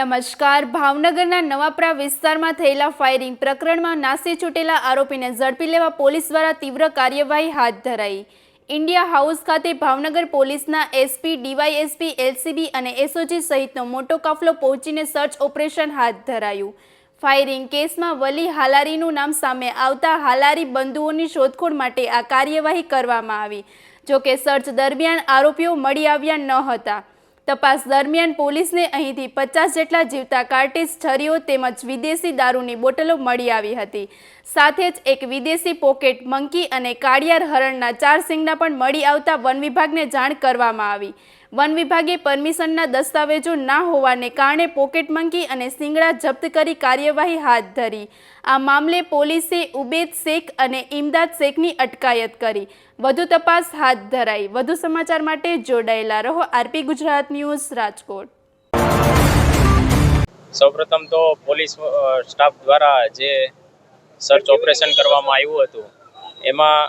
નમસ્કાર. ભાવનગરના નવાપરા વિસ્તારમાં થયેલા ફાયરિંગ પ્રકરણમાં નાસી છૂટેલા આરોપીને ઝડપી લેવા પોલીસ દ્વારા તીવ્ર કાર્યવાહી હાથ ધરાઈ. ઇન્ડિયા હાઉસ ખાતે ભાવનગર પોલીસના એસપી, ડીવાયએસપી, એલસીબી અને એસઓજી સહિતનો મોટો કાફલો પહોંચીને સર્ચ ઓપરેશન હાથ ધરાયું. ફાયરિંગ કેસમાં વલી હાલારીનું નામ સામે આવતા હાલારી બંધુઓની શોધખોળ માટે આ કાર્યવાહી કરવામાં આવી. જોકે સર્ચ દરમિયાન આરોપીઓ મળી આવ્યા ન હતા. તપાસ દરમિયાન પોલીસને અહીંથી 50 જેટલા જીવતા કાર્ટીજ, છરીઓ તેમજ વિદેશી દારૂની બોટલો મળી આવી હતી. સાથે જ એક વિદેશી પોકેટ મંકી અને કાળિયાર હરણના 4 શીંગડા પણ મળી આવતા વન વિભાગને જાણ કરવામાં આવી. વન વિભાગે પરમિશનના દસ્તાવેજો ના હોવાને કારણે પોકેટ મંકી અને શીંગડા જપ્ત કરી કાર્યવાહી હાથ ધરી. આ મામલે પોલીસે ઉબેદ શેખ અને ઇમદાદ શેખની અટકાયત કરી વધુ તપાસ હાથ ધરાઈ. વધુ સમાચાર માટે જોડાયેલા રહો આરપી ગુજરાત ન્યૂઝ, રાજકોટ. સૌપ્રથમ તો પોલીસ સ્ટાફ દ્વારા જે સર્ચ ઓપરેશન કરવામાં આવ્યું હતું એમાં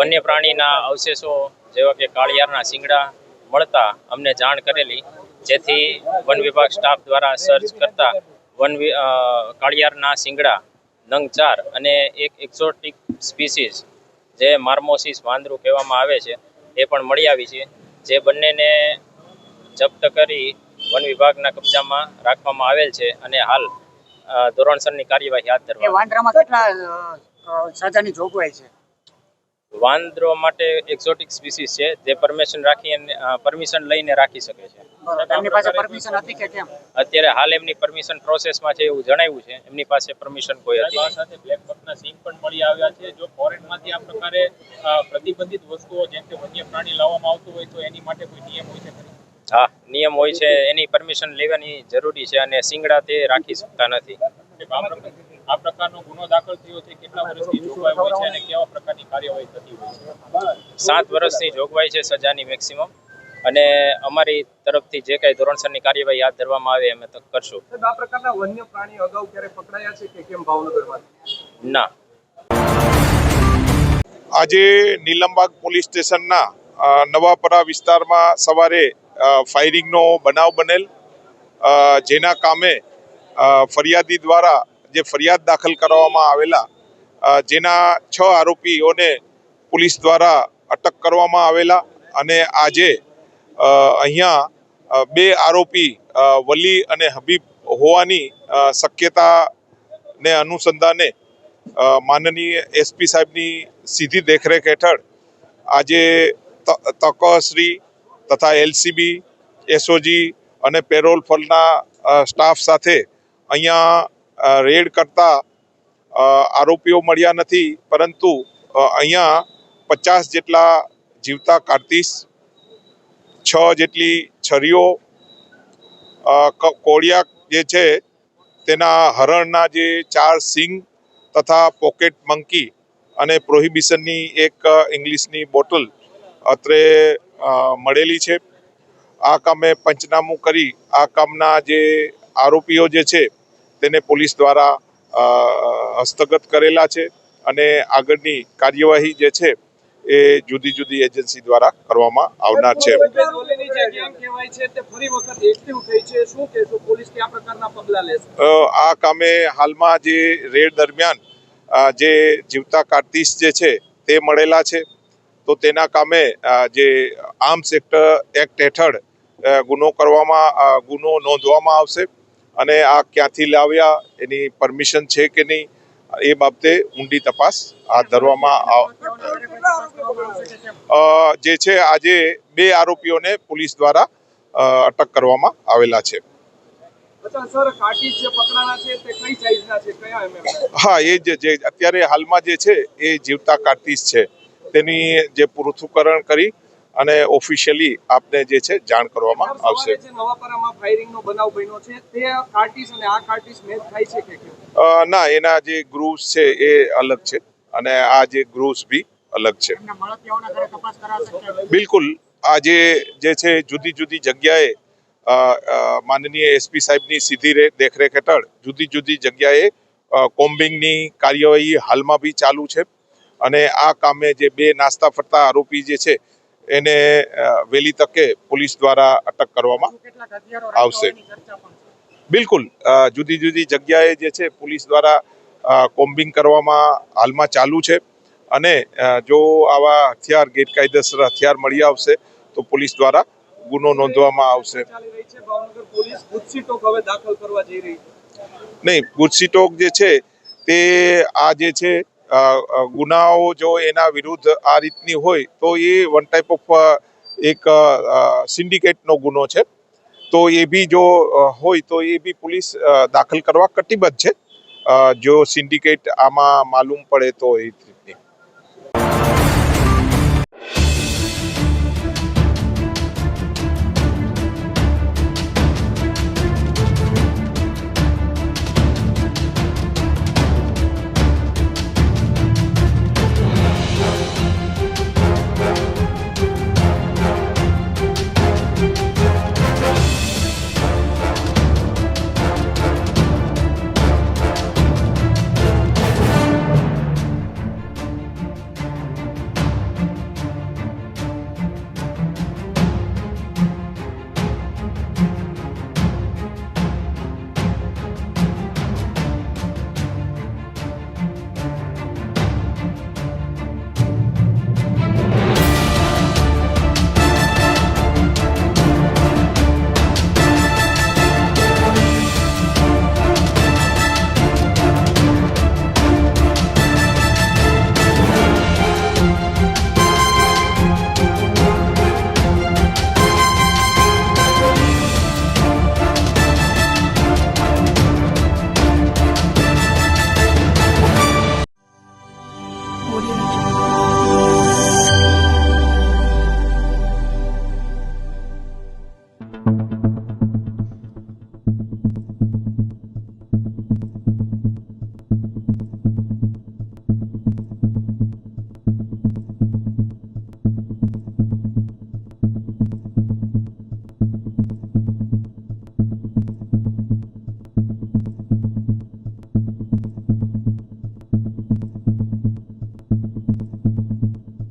વન્ય પ્રાણીના અવશેષો જેવા કે કાળિયારના શીંગડા મળતા અમને જાણ કરેલી, જેથી વન વિભાગ સ્ટાફ દ્વારા સર્ચ કરતા કાળિયારના શીંગડા નંગ 4 અને એક એક્ઝોટિક સ્પીસીસ જે માર્મોસિસ વાંદરું કહેવામાં આવે છે એ પણ મળી આવી છે. જે બંનેને જપ્ત કરી વન વિભાગના કબજામાં રાખવામાં આવેલ છે અને હાલ ધોરણસરની કાર્યવાહી હાથ ધરવામાં. વાંદરામાં કેટલા સજાની જોગવાઈ છે? વાંદરો માટે એક્ઝોટિક સ્પીસીસ છે જે પરમિશન લઈને રાખી શકે છે. એમની પાસે પરમિશન હતી કે કેમ? અત્યારે હાલ એમની પરમિશન પ્રોસેસમાં છે એવું જણાવ્યું છે. એમની પાસે પરમિશન કોઈ હતી નહીં. સાથે બ્લેક બકના સિંગ પણ મળી આવ્યા છે. જો ફોરેનમાંથી આ પ્રકારે પ્રતિબંધિત વસ્તુઓ જેમ કે વન્ય પ્રાણી લાવવામાં આવતું હોય તો એની માટે કોઈ નિયમ હોય છે ખરી? હા, નિયમ હોય છે. એની પરમિશન લેવાની જરૂરી છે અને શીંગડા તે રાખી શકતા નથી. આ પ્રકારનો ગુનો દાખલ થયો છે, કેટલા વર્ષની જોગવાઈ હોય છે અને કેવા પ્રકારની કાર્યવાહી થતી હોય છે? 7 વર્ષની જોગવાઈ છે સજાની મેક્સિમમ, અને અમારી તરફથી જે કઈ ધોરણસરની કાર્યવાહી હાથ ધરવામાં આવે અમે તો કરશું. આ પ્રકારના વન્ય પ્રાણી અગાઉ ક્યારે પકડાયા છે કે કેમ ભાવનગરમાં? ના. આજે નીલમબાગ પોલીસ સ્ટેશનના નવાપરા વિસ્તારમાં સવારે ફાયરિંગનો બનાવ બનેલ, જેના કામે ફરિયાદી દ્વારા જે ફરિયાદ દાખલ કરવામાં આવેલા, જેના 6 આરોપીઓને પોલીસ દ્વારા અટક કરવામાં આવેલા અને આજે અહીંયા 2 આરોપી વલી અને હબીબ હોવાની શક્યતાને અનુસંધાને માનનીય એસપી સાહેબની સીધી દેખરેખ હેઠળ આજે તકશ્રી તથા એલસીબી, એસઓજી અને પેરોલ ફલના સ્ટાફ સાથે અહીંયા રેડ કરતા આરોપીઓ મળ્યા નથી, પરંતુ અહીંયા 50 જેટલા જીવતા કાર્તીસ, 6 જેટલી છરીઓ, કોળિયા જે છે તેના હરણના જે 4 સિંગ તથા પોકેટ મંકી અને પ્રોહિબિશનની એક ઇંગ્લિશની બોટલ અત્રે મળેલી છે. આ કામે પંચનામું કરી આ કામના જે આરોપીઓ જે છે તેને પોલીસ દ્વારા હસ્તગત કરેલા છે અને આગળની કાર્યવાહી જે છે એ જુદી જુદી એજન્સી દ્વારા કરવામાં આવનાર છે. આ કામે હાલમાં જે રેડ દરમિયાન જે જીવતા કાર્તીસ જે છે તે મળેલા છે, તો તેના કામે જે આર્મ્સ એક્ટ હેઠળ ગુનો નોંધવામાં આવશે અને આ ક્યાંથી લાવ્યા, એની પરમિશન છે કે નહીં, એ બાબતે ઊંડી તપાસ હાથ ધરવામાં જે છે. આજે 2 આરોપીઓને પોલીસ દ્વારા અટક કરવામાં આવેલા છે. હા, એ જે અત્યારે હાલમાં જે છે એ જીવતા કાર્તીસ છે, તેની જે પૃથ્થકરણ કરી અને ઓફિશિયલી આપને જે છે જાણ કરવામાં આવશે. ના, એના જે ગ્રુવ્સ છે એ અલગ છે અને આ જે ગ્રુવ્સ બી અલગ છે. બિલકુલ. આજે જે છે જુદી જુદી જગ્યાએ માનનીય એસપી સાહેબની સીધી દેખરેખ હેઠળ જુદી જુદી જગ્યાએ કોમ્બિંગની કાર્યવાહી હાલમાં બી ચાલુ છે અને આ કામે જે 2 નાસ્તા ફરતા આરોપી જે છે એને વહેલી તકે પોલીસ દ્વારા અટક કરવામાં આવશે. બિલકુલ જુદી જુદી જગ્યાએ જે છે પોલીસ દ્વારા કોમ્બિંગ કરવામાં હાલમાં ચાલુ છે અને જો આવા હથિયાર ગેરકાયદેસર હથિયાર મળી આવશે તો પોલીસ દ્વારા ગુનો નોંધવામાં આવશે. ચાલી રહી છે ભાવનગર પોલીસ ગુજસીટોક હવે દાખલ કરવા જઈ રહી છે. નહીં, ગુજસીટોક જે છે તે આ જે છે ગુનાઓ જો એના વિરુદ્ધ આ રીતની હોય તો એ વન ટાઈપ ઓફ એક સિન્ડિકેટનો ગુનો છે. તો એ બી જો હોય તો એ બી પોલીસ દાખલ કરવા કટિબદ્ધ છે. જો સિન્ડિકેટ આમાં માલુમ પડે તો એ રીતની